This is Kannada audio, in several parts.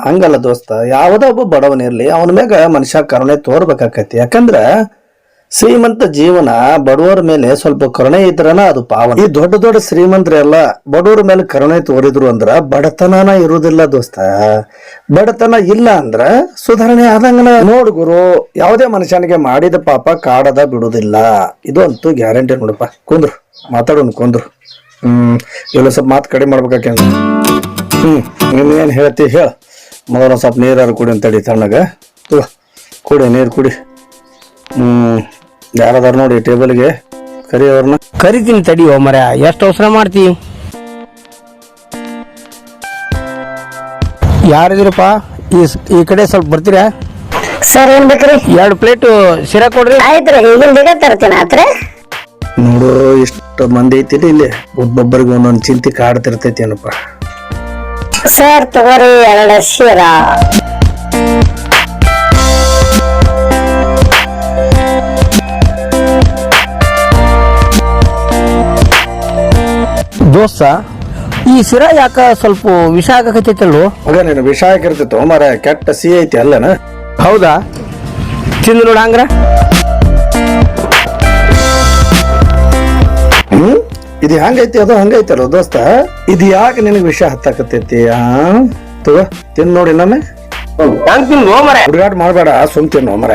ಹಂಗಲ್ಲ ದೋಸ್ತ, ಯಾವುದೋ ಒಬ್ಬ ಬಡವನಿರ್ಲಿ ಅವನ ಮ್ಯಾಗ ಮನುಷ್ಯ ಕರುಣೆ ತೋರ್ಬೇಕಾಕತಿ. ಯಾಕಂದ್ರ ಶ್ರೀಮಂತ ಜೀವನ ಬಡವರ ಮೇಲೆ ಸ್ವಲ್ಪ ಕರುಣೆ ಇದ್ರನ ಅದು ಪಾವನ. ಈ ದೊಡ್ಡ ದೊಡ್ಡ ಶ್ರೀಮಂತರೆಲ್ಲ ಬಡವರ ಮೇಲೆ ಕರುಣೆ ತೋರಿದ್ರು ಅಂದ್ರ ಬಡತನನ ಇರುವುದಿಲ್ಲ ದೋಸ್ತ. ಬಡತನ ಇಲ್ಲ ಅಂದ್ರ ಸುಧಾರಣೆ ಆದಂಗನ. ನೋಡ್ ಗುರು, ಯಾವುದೇ ಮನುಷ್ಯನಿಗೆ ಮಾಡಿದ ಪಾಪ ಕಾಡದ ಬಿಡುದಿಲ್ಲ, ಇದು ಅಂತೂ ಗ್ಯಾರಂಟಿ ನೋಡಪ್ಪ. ಕುಂದ್ರು ಮಾತಾಡೋಣ, ಕುಂದ್ರು. ಇಲ್ಲ ಸ್ವಲ್ಪ ಮಾತು ಕಡಿಮೆ ಮಾಡ್ಬೇಕಾಕೆ. ನೀನೇನ್ ಹೇಳ್ತಿ ಹೇಳ. ಮೊದಲ ಸ್ವಲ್ಪ ನೀರಾರು ಕುಡಿ ಅಂತಡಿ ತಣ್ಣಗ. ಕುಡಿ, ನೀರು ಕುಡಿ. ಯಾರದಾರ ನೋಡಿ ಟೇಬಲ್ಗೆ ಕರಿ ಅವ್ರನ್ನ. ಕರಿತೀನಿ ತಡಿ ಮರ, ಎಷ್ಟು ಅವಸರ ಮಾಡ್ತಿ? ಯಾರಿದಿರಪ್ಪ? ಈ ಕಡೆ ಸ್ವಲ್ಪ ಬರ್ತೀರಾ ಸರ್? ಏನ್ ಬೇಕ್ರಿ? 2 ಪ್ಲೇಟ್ ಶಿರಾ ಕೊಡ್ರಿ. ಆಯ್ತ್ರಿ, ಈಗಿನ ಬೇಗ ತರ್ತೀನಿ. ಆತ್ರಿ ನೋಡು, ಇಷ್ಟು ಮಂದಿ ಐತಿಲ್ಲ ಇಲ್ಲಿ, ಒಬ್ಬೊಬ್ಬರಿಗೆ ಒಂದೊಂದು ಚಿಂತೆ ಕಾಡ್ತಿರ್ತೈತಿ ಏನಪ್ಪ. ಸರ್ ತಗೋರಿ 2 ಶಿರಾ. ದೋಸ್ತ, ಈ ಶಿರಾ ಯಾಕ ಸ್ವಲ್ಪ ವಿಷ ಆಗಕತ್ತೈತಲ್ವ? ಮಗ ನೀನು ವಿಷ ಹಾಕಿರ್ತಿತ್ತು ಮರ, ಕೆಟ್ಟ ಸಿಹಿ ಐತಿ ಅಲ್ಲನ? ಹೌದಾ? ತಿಂದು ನೋಡ ಹಂಗ್ರ. ಇದು ಹಂಗೈತಿ ಅದು ಹಂಗೈತಲ್ಲ ದೋಸ್ತ. ಇದು ಯಾಕೆ ನಿನಗೆ ವಿಷ ಹತ್ತಾಕತೈತಿ? ತಗೋ ತಿನ್ ನೋಡಿ ನಮ್ಮೆ. ಹುಡುಗಾಟ ಮಾಡ್ಬೇಡ, ಸುಮ್ ತಿನ್ನು ಮರ.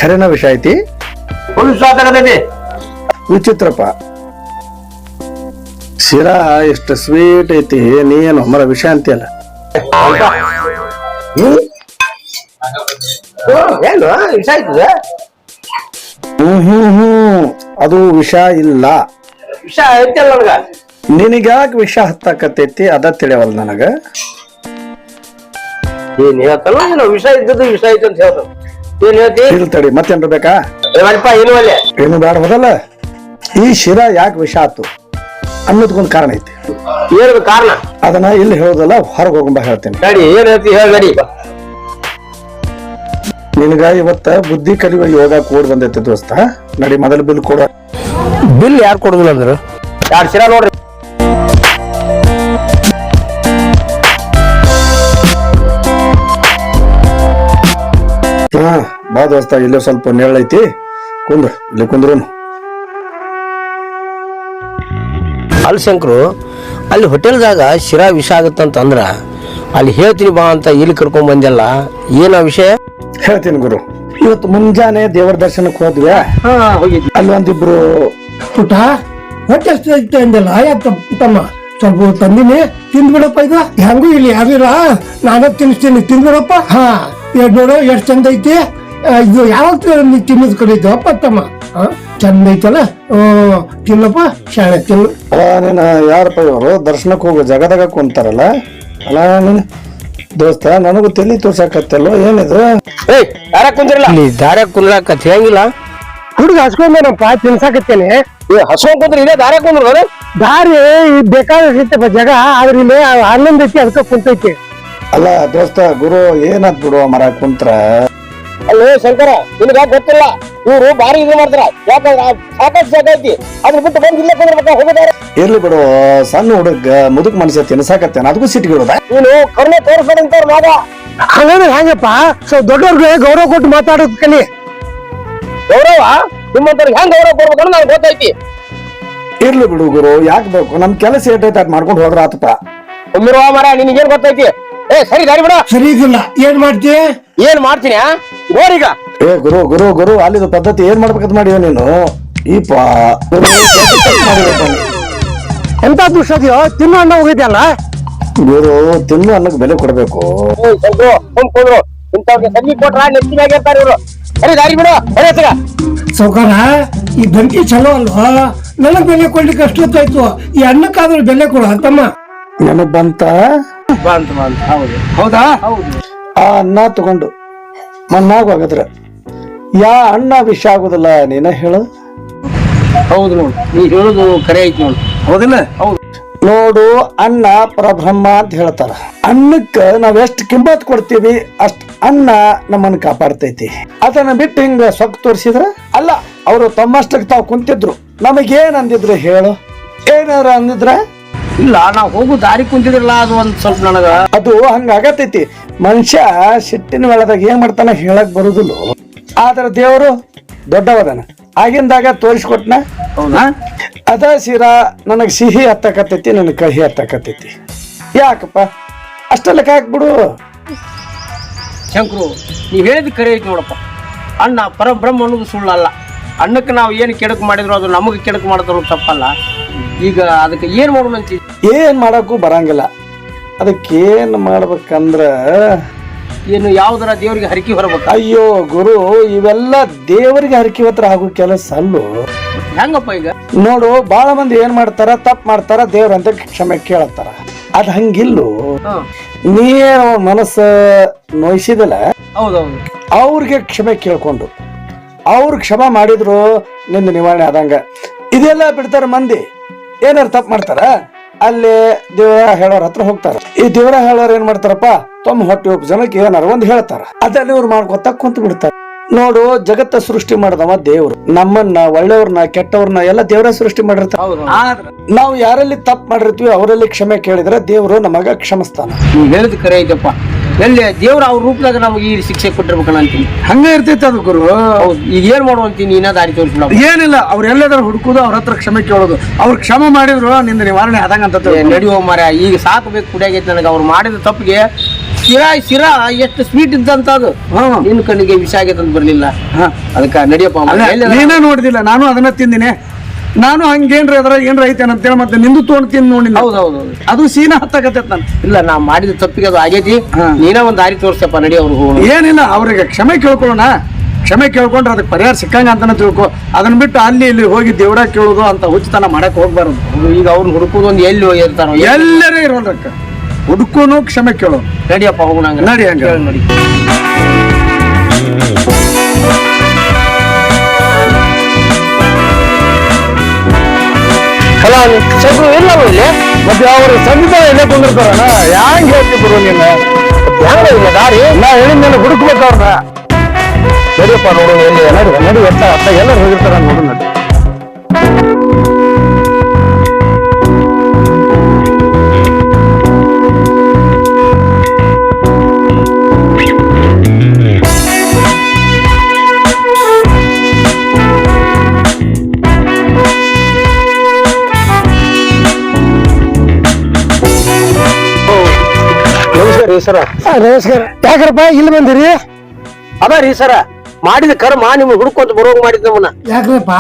ಖರೇನ ವಿಷ ಐತಿ? ವಿಚಿತ್ರಪ್ಪ, ಶಿರಾ ಎಷ್ಟು ಸ್ವೀಟ್ ಐತಿ, ನೀ ಏನು ಮರ ವಿಷ ಅಂತೀಯಲ್ಲ. ಅದು ವಿಷ ಇಲ್ಲ. ವಿಷ ಐತಲ್ಲ ನನಗ. ನಿನಗ್ಯಾಕೆ ವಿಷ ಹತ್ತಾಕತೈತಿ ಅದ ತಿಳಿಯವಲ್ಲ ನನಗ. ಏನ್ ಹೇಳ್ತಲ್ಲ, ಏನು ವಿಷ ಇದ್ದದ್ದು ವಿಷ ಐತಿ ಅಂತ ಹೇಳ್ತ. ಏನ್ ಹೇಳ್ತಿ? ತಡಿ, ಮತ್ತೇನ್ರ ಬೇಕಾ? ಏನು ಬೇಡ. ಮೊದಲ ಈ ಶಿರಾ ಯಾಕೆ ವಿಷ ಆತು ಅನ್ನೋದಕ್ಕೊಂದು ಕಾರಣ ಐತಿ. ಏನು ಕಾರಣ? ಅದನ್ನ ಇಲ್ಲಿ ಹೇಳೋದಲ್ಲ, ಹೊರಗೆ ಹೋಗಂಬ ಹೇಳ್ತೇನೆ. ಏನ್ ಹೇಳ್ತಿ ಹೇಳ ನಡಿ. ನಿನಗ ಇವತ್ತ ಬುದ್ಧಿ ಕಲಿಯುವ ಯೋಗ ಕೂಡ್ ಬಂದೈತಿ ದೋಸ್ತ. ನಡಿ ಮೊದಲು ಬಿಲ್ ಕೊಡ. ಬಿಲ್ ಯಾರು ಕೊಡುದಿಲ್ಲ ಅಂದ್ರು? 2 ಶಿರಾ ನೋಡ್ರಿ. ಬಾ ದೋಸ್ತ, ಇಲ್ಲೇ ಸ್ವಲ್ಪ ನೆರಳೈತಿ, ಕುಂದ್ರ. ಇಲ್ಲಿ ಕುಂದ್ರು. ಅಲ್ಲಿ ಶಂಕರು, ಅಲ್ಲಿ ಹೋಟೆಲ್ದಾಗ ಶಿರಾ ವಿಷ ಆಗತ್ತಂತಂದ್ರ ಅಲ್ಲಿ ಹೇಳ್ತೀನಿ ಬಾ ಅಂತ ಇಲ್ಲಿ ಕರ್ಕೊಂಡ್ ಬಂದಲ್ಲ, ಏನ ವಿಷಯ? ಹೇಳ್ತೀನಿ ಗುರು. ಇವತ್ತು ಮುಂಜಾನೆ ದೇವರ ದರ್ಶನಕ್ಕೆ ಹೋದ್ವಿ. ಅಲ್ಲಿ ಒಂದಿಬ್ರು ಪುಟ ಹೊಟ್ಟೆ ಐತೆ ಅಂದಲ್ಲ, ಯಾಕ ತಮ್ಮ ಸ್ವಲ್ಪ ತಂದಿನಿ, ತಿಂದ್ಬಿಡಪ್ಪ. ಇದು ಹೆಂಗೂ ಇಲ್ಲಿ ಯಾರಿಲ್ಲ, ನಾನೇ ತಿನ್ನಿಸ್ತೀನಿ, ತಿಂದ್ಬಿಡಪ್ಪ. 2 ನೋಡು ಎಷ್ಟು ಚಂದ ಐತಿ. ಇದು ಯಾವಾಗ ನೀ ತಿನ್ನೋದ್ ಕರೀತವಪ್ಪ ತಮ್ಮ? ಚಂದ ಐತಲ್ಲ, ತಿನ್ನಪ್ಪ ಶಾಣೆ ತಿನ್ನು. ನೀನು ಯಾರಪ್ಪ ಇವರು? ದರ್ಶನಕ್ಕೆ ಹೋಗೋ ಜಗದಾಗ ಕುಂತಾರಲ್ಲ ಅಲ್ಲ ನೀನು ದೋಸ್ತ. ನನಗೂ ತಲೆ ತೋರ್ಸಾಕತ್ತಲ್ಲೋ ಏನಿದು? ದಾರ ಕುಂದ್ರಲ್ಲ, ದಾರ ಕುಂದ್ರಾಕ ಹೇಗಿಲ್ಲ. ಹುಡುಗ ಹಸ್ಕೊಂಡೇನಪ್ಪ, ತಿನ್ಸಾಕತ್ತೇನೆ. ಹಸ್ಕೊಂಡ್ ಕುಂದ್ರ ಇದೇ ದಾರ ಕುಂದ್ರ. ದಾರಿ ಬೇಕಾದೈತಪ್ಪ ಜಾಗ, ಆದ್ರೆ ಇಲ್ಲಿ ಆನಂದ ಐತಿ, ಅದಕ್ಕೆ ಕುಂತೈತಿ. ಅಲ್ಲ ದೋಸ್ತ, ಗುರು ಏನಾದ್ ಬಿಡುವ ಮರ ಕುಂತ್ರ. ಅಲ್ಲೇ ಶಂಕರ, ನಿನಗ ಗೊತ್ತಿಲ್ಲ, ಇವ್ರು ಬಾರಿ ಇದು ಮಾಡ್ತಾರ. ಯಾಕಂದ್ರ ಸಾಕಷ್ಟು ಜಾಗ ಐತಿ, ಅದ್ರ ಬಿಟ್ಟು ಬಂದ್ ಇಲ್ಲೇ ಕುಂದ್ರಬೇಕ ಹೋಗೋದಾರ. ಇರ್ಲಿ ಬಿಡು, ಸಣ್ಣ ಹುಡುಗ ಮುದುಕ್ ಮನುಷ್ಯ ತಿನ್ಸಾಕತ್ತೇನ, ಅದಕ್ಕೂ ಸಿಟ್ಟಿಗಿಡೋದ. ನೀನು ಕರುಣೆ ತೋರಿಸ್ಬೇಕಂತವ್ರ ಮಗ. ಹಂಗಂದ್ರೆ ಹೆಂಗಪ್ಪ? ದೊಡ್ಡವ್ರಿಗೆ ಗೌರವ ಕೊಟ್ಟು ಮಾತಾಡೋದ್ ಕಲಿ. ಗೌರವ ನಿಮ್ಮಂತವ್ರಿಗೆ ಹೆಂಗ್ ಗೌರವ ಕೊಡ್ಬೇಕಂದ್ರೆ ನನಗೆ ಗೊತ್ತೈತಿ. ಇರ್ಲಿ ಬಿಡು ಗುರು, ಯಾಕೆ ಬೇಕು? ನಮ್ ಕೆಲಸ ಏಟೈತೆ ಅದ್ ಮಾಡ್ಕೊಂಡು ಹೋದ್ರ ಆತಪ್ಪ. ಒಮ್ಮಿರುವ ಮರ, ನಿನಗೇನ್ ಗೊತ್ತೈತಿ? ಸರಿ ದಾರಿ ಬಿಡ. ಸರಿ ಇದಿಲ್ಲ, ಏನ್ ಮಾಡ್ತಿ? ಏನ್ ಮಾಡ್ತೀನಿ ನೋಡೀಗ. ಗುರು ಗುರು ಗುರು, ಅಲ್ಲಿದು ಪದ್ಧತಿ ಏನ್ ಮಾಡ್ಬೇಕಂತ ಮಾಡಿವ ನೀನು? ಎಂತ ದುಷ್ಟದಿಯೋ, ತಿನ್ನು ಅನ್ನ ಹೋಗಿದ್ಯಲ್ಲ. ಗುರು, ತಿನ್ನು ಅನ್ನಕ್ ಬೆಲೆ ಕೊಡ್ಬೇಕು. ಇಂಥವ್ರಿಗೆ ಸಂಗಿ ಕೊಟ್ರ ನೆತ್ತಿ ಮ್ಯಾಗ ಇರ್ತಾರೆ ಇವ್ರು. ಸರಿ ದಾರಿ ಬಿಡು. ಸೌಕಾರ, ಈ ಬೆಂಕಿ ಚಲೋ ಅಲ್ವಾ? ನನಗ್ ಬೆಲೆ ಕೊಡ್ಲಿಕ್ಕೆ ಅಷ್ಟೊತ್ತಾಯ್ತು, ಈ ಅನ್ನಕ್ಕಾದ್ರೂ ಬೆಲೆ ಕೊಡು ಅಂತಮ್ಮ. ನನಗ್ ಬಂತ. ಹೌದಾ? ಆ ಅನ್ನ ತಗೊಂಡು ಮಣ್ಣಾಗೋಗದ್ರ ಯಾ ಅನ್ನ ವಿಷ ಆಗುದಿಲ್ಲ, ನೀನ ಹೇಳು. ಹೌದು ನೋಡು, ನೀ ಹೇಳುದು ಕರೆ ಐತಿ ನೋಡು. ಹೌದಿಲ್ಲ? ಹೌದು ನೋಡು, ಅನ್ನ ಪರಬ್ರಹ್ಮ ಅಂತ ಹೇಳ್ತಾರ. ಅನ್ನಕ್ಕ ನಾವ್ ಎಷ್ಟ್ ಕಿಂಬತ್ ಕೊಡ್ತೀವಿ ಅಷ್ಟ್ ಅನ್ನ ನಮ್ಮನ್ನ ಕಾಪಾಡ್ತೈತಿ. ಅದನ್ನ ಬಿಟ್ಟು ಹಿಂಗ ಸೊಕ್ಕ ತೋರಿಸಿದ್ರ ಅಲ್ಲ. ಅವರು ತಮ್ಮಷ್ಟಕ್ಕೆ ತಾವು ಕುಂತಿದ್ರು, ನಮಗೇನ್ ಅಂದಿದ್ರು ಹೇಳು? ಏನಾರ ಅಂದಿದ್ರ ಇಲ್ಲ ನಾವು ಹೋಗು ದಾರಿ ಕುಂತಿದ್ರಲ್ಲ ಅದು ಒಂದ್ ಸ್ವಲ್ಪ ನನಗ ಅದು ಹಂಗಾಗತೈತಿ. ಮನುಷ್ಯ ಸಿಟ್ಟಿನ ವೇಳದಾಗ ಏನ್ ಮಾಡ್ತಾನ ಹೇಳಕ್ ಬರುದಿಲ್ಲ. ಆದ್ರ ದೇವರು ದೊಡ್ಡವದನ, ಆಗಿಂದಾಗ ತೋರಿಸ್ಕೊಟ್ನ. ಹೌದಾ? ಅದ ಶಿರಾ ನನಗ್ ಸಿಹಿ ಹತ್ತಕತ್ತೈತಿ, ನನಗ್ ಕಹಿ ಹತ್ತಕತ್ತೈತಿ. ಯಾಕಪ್ಪ ಅಷ್ಟೆಲ್ಲಕ್ಕೆ ಹಾಕ್ಬಿಡು. ಶಂಕರು, ನೀವ್ ಹೇಳಿದ್ ಕರೆ ಐತಿ ನೋಡಪ್ಪ. ಅಣ್ಣ ಪರಬ್ರಹ್ಮ ಅನ್ನೋದು ಸುಳ್ಳಲ್ಲ. ಅಣ್ಣಕ್ಕೆ ನಾವು ಏನು ಕೆಡಕು ಮಾಡಿದ್ರು ಅದು ನಮಗೆ ಕೆಡಕು ಮಾಡಿದ್ರು ತಪ್ಪಲ್ಲ. ಈಗ ಅದಕ್ಕೆ ಏನ್ ಮಾಡೋಣ ಅಂತೀವಿ? ಏನ್ ಮಾಡಕ್ಕೂ ಬರಂಗಿಲ್ಲ. ಅದಕ್ಕೇನ್ ಮಾಡ್ಬೇಕಂದ್ರ ಏನು ಯಾವ್ದಾರ ದೇವರಿಗೆ ಹರಕಿ ಹೊರಬೇಕು. ಅಯ್ಯೋ ಗುರು, ಇವೆಲ್ಲ ದೇವರಿಗೆ ಹರಕಿ ಹತ್ರ ಆಗೋ ಕೆಲಸ ಅಲ್ಲೋ. ಹೆಂಗಪ್ಪ ಈಗ ನೋಡು, ಬಾಳ ಮಂದಿ ಏನ್ ಮಾಡ್ತಾರ, ತಪ್ಪು ಮಾಡ್ತಾರ, ದೇವ್ರಂತ ಕ್ಷಮೆ ಕೇಳತ್ತಾರ. ಅದ್ ಹಂಗಿಲ್ಲೋ. ನೀ ಮನಸ್ಸ ನೋಯಿಸಿದಲ್ಲ, ಹೌದೌದು, ಅವ್ರಿಗೆ ಕ್ಷಮೆ ಕೇಳ್ಕೊಂಡು ಅವ್ರು ಕ್ಷಮೆ ಮಾಡಿದ್ರು ನಿಂದ ನಿವಾರಣೆ ಆದಂಗ. ಇದೆಲ್ಲ ಬಿಡ್ತಾರ ಮಂದಿ. ಏನಾರು ತಪ್ಪು ಮಾಡ್ತಾರ, ಅಲ್ಲಿ ದೇವರ ಹೇಳೋರ ಹತ್ರ ಹೋಗ್ತಾರ. ಈ ದೇವರ ಹೇಳೋರ್ ಏನ್ ಮಾಡ್ತಾರಪ್ಪ, ತಮ್ಮ ಹೊಟ್ಟೆ ಒಬ್ಬ ಜನಕ್ಕೆ ಏನಾರ ಒಂದ್ ಹೇಳ್ತಾರ, ಅದನ್ನ ಇವ್ರು ಮಾಡ್ಕೊತ ಕುಂತ ಬಿಡ್ತಾರ. ನೋಡು, ಜಗತ್ತ ಸೃಷ್ಟಿ ಮಾಡಿದವ ದೇವ್ರು. ನಮ್ಮನ್ನ, ಒಳ್ಳೆಯವ್ರನ್ನ, ಕೆಟ್ಟವ್ರನ್ನ ಎಲ್ಲ ದೇವರ ಸೃಷ್ಟಿ ಮಾಡಿರ್ತಾರ. ಆದ್ರ ನಾವು ಯಾರಲ್ಲಿ ತಪ್ಪು ಮಾಡಿರ್ತೀವಿ ಅವರಲ್ಲಿ ಕ್ಷಮೆ ಕೇಳಿದ್ರೆ ದೇವ್ರು ನಮಗ ಕ್ಷಮಿಸ್ತಾನ. ನೀವ್ ಹೇಳಿದ್ ಕರೆ ಐತಪ್ಪ. ಎಲ್ಲಿ ದೇವ್ರ ಅವ್ರ ರೂಪದಾಗ ನಮ್ಗೆ ಈ ಶಿಕ್ಷೆ ಕೊಟ್ಟಿರ್ಬೇಕಲ್ಲ ಅಂತೀನಿ. ಹಂಗ ಇರ್ತೈತಿ ಅದು ಗುರು. ಹೌದು, ಈಗ ಏನ್ ಮಾಡುವಂತೀನಿ, ಇನ್ನೂ ದಾರಿ ತೋರಿಸ್ಬಿಡ. ಏನಿಲ್ಲ, ಅವ್ರೆಲ್ಲದಾರ ಹುಡುಕುದು, ಅವ್ರ ಹತ್ರ ಕ್ಷಮೆ ಕೇಳೋದು. ಅವ್ರು ಕ್ಷಮೆ ಮಾಡಿದ್ರು ನಿಂದ ನಿವಾರಣೆ ಆದಂಗ ಅಂತ ನಡೆಯುವ ಮರ. ಈಗ ಸಾಕಬೇಕು ಕುಡಿಯಾಗೈತಿ ನನಗೆ. ಅವ್ರು ಮಾಡಿದ ತಪ್ಪಿಗೆ ಶಿರಾ ಎಷ್ಟು ಸ್ವೀಟ್ ಇದ್ದಂತ ಅದು ನಿನ್ ಕಣ್ಣಿಗೆ ವಿಷ ಆಗೈತೆ ಅಂತ ಬರ್ಲಿಲ್ಲ. ಅದಕ್ಕ ನಡಿಯಪ್ಪ. ನೀನೇ ನೋಡಿದಿಲ್ಲ, ನಾನು ಅದನ್ನ ತಿಂದಿನಿ. ನಾನು ಹಂಗೇನ್ರಿ ಅದ್ರ ಏನ್ರ ಐತೇನ ಅಂತೇಳಿ ಮತ್ತೆ ನಿಂದು ತೊಗೊಂಡು ತಿಂದು ನೋಡಿ. ಹೌದೌದು, ಅದು ಸೀನಾ ಹತ್ತಾಗತ್ತೈತ್ ನಾನು. ಇಲ್ಲ, ನಾ ಮಾಡಿದ ತಪ್ಪಿಗೆ ಅದು ಆಗೈತಿ. ನೀನ ಒಂದ್ ದಾರಿ ತೋರಿಸಪ್ಪ, ನಡಿ. ಅವ್ರು ಹೋಗೋಣ. ಏನಿಲ್ಲ, ಅವ್ರಿಗೆ ಕ್ಷಮೆ ಕೇಳ್ಕೊಳ್ಳೋಣ. ಕ್ಷಮೆ ಕೇಳ್ಕೊಂಡ್ರೆ ಅದಕ್ಕೆ ಪರಿಹಾರ ಸಿಕ್ಕಂಗ ಅಂತಾನೆ ತಿಳ್ಕೊ. ಅದನ್ನ ಬಿಟ್ಟು ಅಲ್ಲಿ ಇಲ್ಲಿ ಹೋಗಿ ದೇವ್ರ ಕೇಳೋದು ಅಂತ ಹುಚ್ಚತನ ಮಾಡಕ್ ಹೋಗ್ಬಾರದು. ಈಗ ಅವ್ರನ್ನ ಹುಡುಕೋದು ಒಂದು ಎಲ್ಲಿ ಇರ್ತಾರೋ ಎಲ್ಲರೇ ಇರೋದಕ್ಕ ಹುಡುಕೋನು ಕ್ಷಮೆ ಕೇಳೋ. ನಡಿಯಪ್ಪ, ಹೋಗೋಣ. ನಡಿ ಹಂಗ ನಡಿ. ಇಲ್ಲ ಇಲ್ಲಿ ಮತ್ತೆ ಅವ್ರು ಸಂಗೀತ ಎಲ್ಲೇ ಬಂದಿರ್ತಾರಣ. ಹ್ಯಾಂಗ್ ಹೇಳ್ತಿ ಬರು ನೀನು? ಹೆಂಗ ಇಲ್ಲ ದಾರಿ? ನಾ ಹೇಳಿದ್ಮೇಲೆ ಹುಡುಕ್ಬೇಕು ಅವ್ರನ್ನ. ನಡಿಯಪ್ಪ, ನೋಡೋಣ ಎಲ್ಲಿ. ನಡಿ ಎತ್ತ ಅತ್ತ ಎಲ್ಲರೂ ಹೋಗಿರ್ತಾರ ನೋಡು. ನಡಿ. ಸರ ನಮಸ್ಕಾರ. ಯಾಕ್ರಪ್ಪ ಇಲ್ಲಿ ಬಂದಿರಿ? ಅದ ರೀ ಸರ, ಮಾಡಿದ ಕರ್ಮ ನಿಮ್ಗೆ ಹುಡುಕೊಂತ ಬರೋಂಗ್ ಮಾಡಿದ್ ನಮ್ಮನ್ನ. ಯಾಕ್ರಪ್ಪ?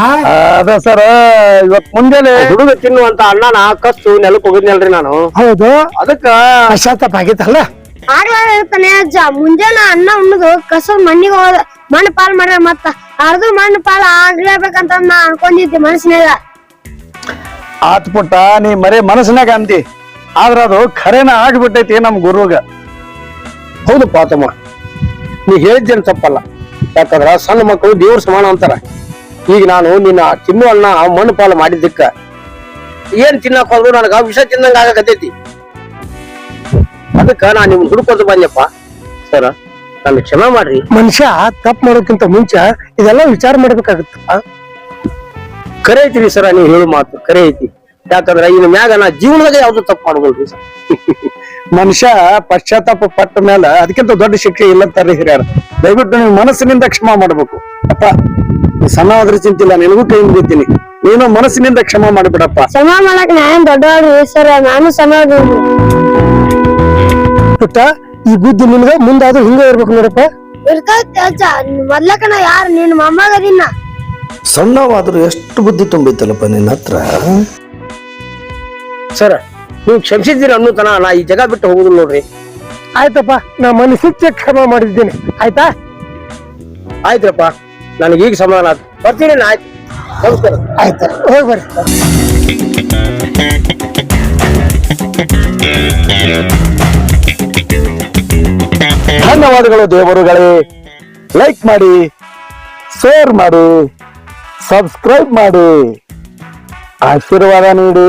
ಅದ ಸರ್, ಇವತ್ ಮುಂಜಾನೆ ಹುಡುಗ ತಿನ್ನುವಂತ ಅಣ್ಣನ ಕಸ್ತು ನೆಲಕ್ಕೆ ಹೋಗಿದ್ನಲ್ರಿ ನಾನು. ಹೌದು, ಅದಕ್ಕ ಪಶ್ಚಾತ್ತಾಪ ಆಗಿತ್ತಲ್ಲ. ಆಗ್ಲಾರ್ತಾನೆ ಅಜ್ಜ. ಮುಂಜಾನೆ ಅನ್ನ ಉಣ್ಣದು ಕಸ ಮಣ್ಣಿಗೆ ಹೋದ ಮಣ್ಣು ಪಾಲ್ ಮಾಡ್ಯಾರ. ಮತ್ತ ಅರ್ಧ ಮಣ್ಣು ಪಾಲ್ ಆಗ್ಲೇಬೇಕಂತ ನಾ ಅನ್ಕೊಂಡಿದ್ದೆ ಮನಸ್ಸಿನಾಗ. ಆತ್ ಪುಟ್ಟ, ನೀ ಮರೇ ಮನಸ್ಸಿನಾಗ ಅಂತಿ. ಆದ್ರ ಅದು ಖರೇನ ಆಗ್ಬಿಟ್ಟೈತಿ ನಮ್ ಗುರುಗ. ಹೌದು ಪಾತಮ್ಮ, ನೀ ಹೇಳಿದ್ದೇನು ತಪ್ಪಲ್ಲ. ಯಾಕಂದ್ರ ಸಣ್ಣ ಮಕ್ಕಳು ದೇವ್ರ ಸಮಾನ ಅಂತಾರ. ಈಗ ನಾನು ನಿನ್ನ ತಿನ್ನು ಅಣ್ಣ ಮಣ್ಣು ಪಾಲು ಮಾಡಿದ್ದಕ್ಕ ಏನ್ ತಿನ್ನಕ್ ಹೋದ್ರು ನನಗ ವಿಷ ತಿನ್ನಂಗ ಆಗಕತ್ತೈತಿ. ಅದಕ್ಕ ನಾ ನಿಮ್ ಹುಡುಕೊಂತ ಬಂದಪ್ಪ. ಸರ, ನನ್ನ ಕ್ಷಮೆ ಮಾಡ್ರಿ. ಮನುಷ್ಯ ತಪ್ಪು ಮಾಡೋಕ್ಕಿಂತ ಮುಂಚೆ ಇದೆಲ್ಲ ವಿಚಾರ ಮಾಡ್ಬೇಕಾಗತ್ತಪ್ಪ. ಕರೆ ಐತಿರಿ ಸರ, ನೀವ್ ಹೇಳು ಮಾತು ಕರೆ ಐತಿ. ಯಾಕಂದ್ರ ಇನ್ನು ಮ್ಯಾಗ ನಾ ಜೀವನದಾಗ ಯಾವ್ದು ತಪ್ಪು ಮಾಡ್ಬೋದ್ರಿ ಸರ್. ಮನುಷ್ಯ ಪಶ್ಚಾತ್ತಾಪ ಪಟ್ಟ ಮೇಲೆ ಅದಕ್ಕಿಂತ ದೊಡ್ಡ ಶಿಕ್ಷೆ ಇಲ್ಲ ಅಂತಾರ್ರಿ ಹಿರಿಯರ. ದಯವಿಟ್ಟು ನೀವು ಮನಸ್ಸಿನಿಂದ ಕ್ಷಮಾ ಮಾಡ್ಬೇಕು. ಅಪ್ಪ, ಸಣ್ಣ ಆದ್ರೂ ಚಿಂತಿಲ್ಲ, ನಿನಗೂ ಕೈ ಮುಗಿತೀನಿ. ನೀನು ಮನಸ್ಸಿನಿಂದ ಕ್ಷಮಾ ಮಾಡಿಬಿಡಪ್ಪ. ಸಮ ಮಾಡಕ್ ನಾನ್ ದೊಡ್ಡವ್ರಿ ಸರ್, ನಾನು ಸಮ ಪುಟ್ಟ, ಈ ಬುದ್ಧಿ ನಿಮ್ಗೆ ಮುಂದಾದ್ರೂ ಹಿಂಗ ಇರ್ಬೇಕು ನೋಡಪ್ಪ. ಇರ್ತೈತಿ ಅಜ್ಜ. ಮೊದ್ಲಕನ ಯಾರು ನಿನ್ ಮೊಮ್ಮಗದಿನ್ನ. ಸಣ್ಣವಾದ್ರೂ ಎಷ್ಟು ಬುದ್ಧಿ ತುಂಬೈತಲ್ಲಪ್ಪ ನಿನ್ನ ಹತ್ರ. ಸರ, ನೀವು ಕ್ಷಮಿಸಿದ್ದೀರಿ ಅನ್ನೋತನ ನಾ ಈ ಜಗ ಬಿಟ್ಟು ಹೋಗುದಿಲ್ಲ ನೋಡ್ರಿ. ಆಯ್ತಪ್ಪ, ನಾ ಮನಸ್ಸಿಗೆ ಕ್ಷಮಾ ಮಾಡಿದ್ದೇನೆ. ಆಯ್ತಾ? ಆಯ್ತ್ರಪ್ಪ, ನನಗೆ ಈಗ ಸಮಾಧಾನ ಆಯ್ತು. ಬರ್ತೀನಿ. ಆಯ್ತು, ನಮಸ್ಕಾರ. ಆಯ್ತು, ಹೋಗಿ ಬರ್ರಿ. ಧನ್ಯವಾದಗಳು ದೇವರುಗಳೇ. ಲೈಕ್ ಮಾಡಿ, ಶೇರ್ ಮಾಡಿ, ಸಬ್ಸ್ಕ್ರೈಬ್ ಮಾಡಿ, ಆಶೀರ್ವಾದ ನೀಡಿ.